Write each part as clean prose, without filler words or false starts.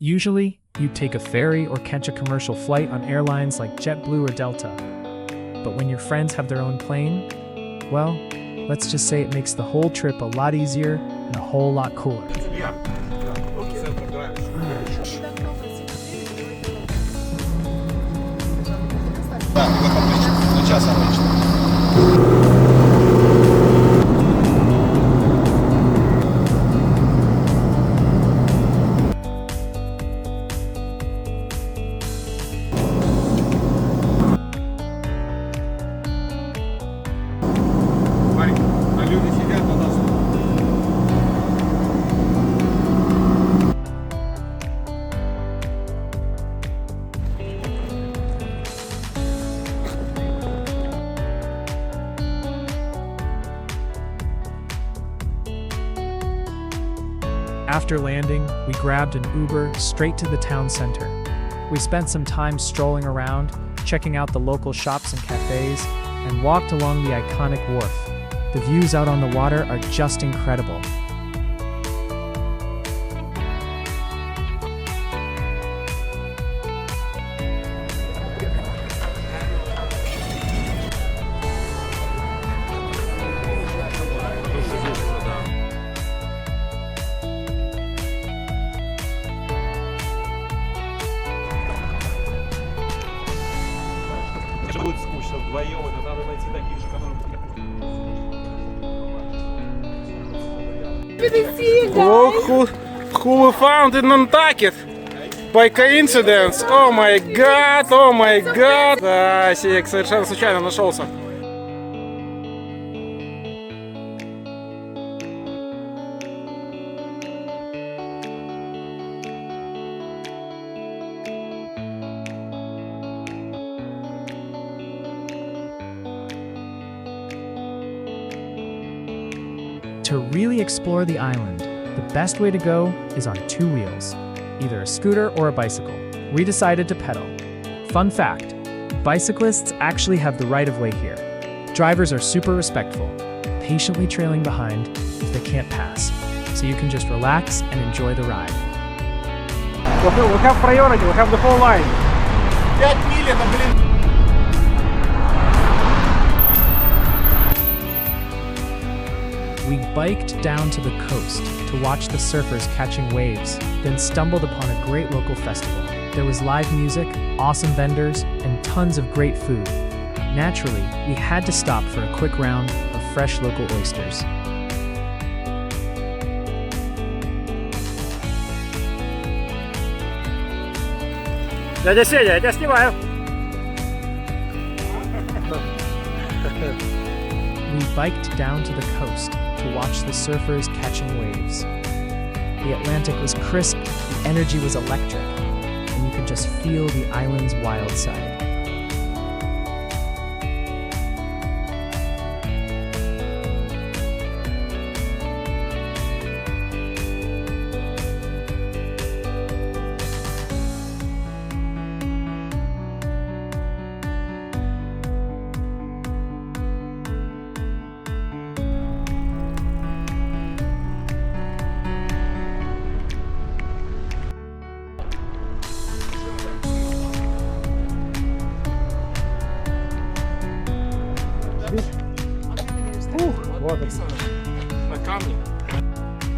Usually, you'd take a ferry or catch a commercial flight on airlines like JetBlue or Delta. But when your friends have their own plane, well, let's just say it makes the whole trip a lot easier and a whole lot cooler. After landing, we grabbed an Uber straight to the town center. We spent some time strolling around, checking out the local shops and cafes, and walked along the iconic wharf. The views out on the water are just incredible. Будет скучно вдвоем, это надо найти таких же, Look who we found in Nantucket by coincidence. Oh my god, oh my god. Да, Сик совершенно случайно нашелся. To really explore the island, the best way to go is on two wheels, either a scooter or a bicycle. We decided to pedal. Fun fact, bicyclists actually have the right of way here. Drivers are super respectful, patiently trailing behind if they can't pass, so you can just relax and enjoy the ride. We have priority, we have the whole line. 5 миль, это, блин. We biked down to the coast to watch the surfers catching waves, then stumbled upon a great local festival. There was live music, awesome vendors, and tons of great food. Naturally, we had to stop for a quick round of fresh local oysters. Дядя Сеня, я тебя снимаю. We biked down to the coast to watch the surfers catching waves. The Atlantic was crisp, the energy was electric, and you could just feel the island's wild side.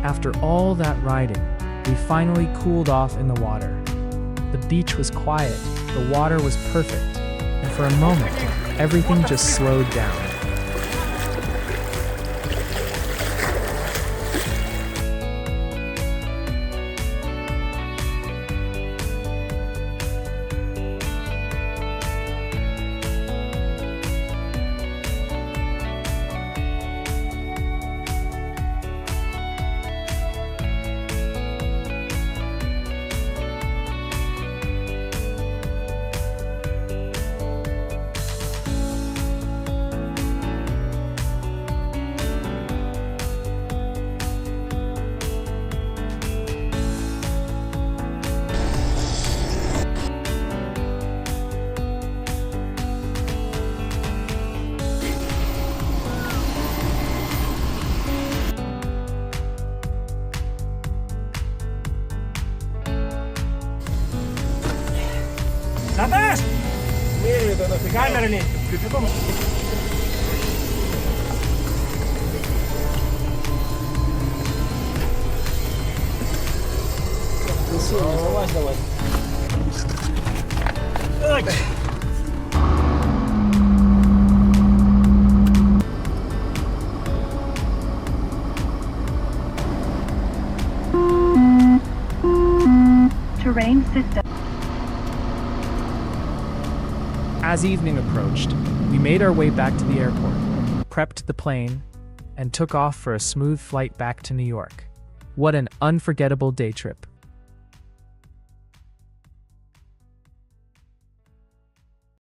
After all that riding, we finally cooled off in the water. The beach was quiet, the water was perfect, and for a moment, everything just slowed down. Наташ! Камера не. Залазь давай. Terrain system. As evening approached, we made our way back to the airport, prepped the plane, and took off for a smooth flight back to New York. What an unforgettable day trip.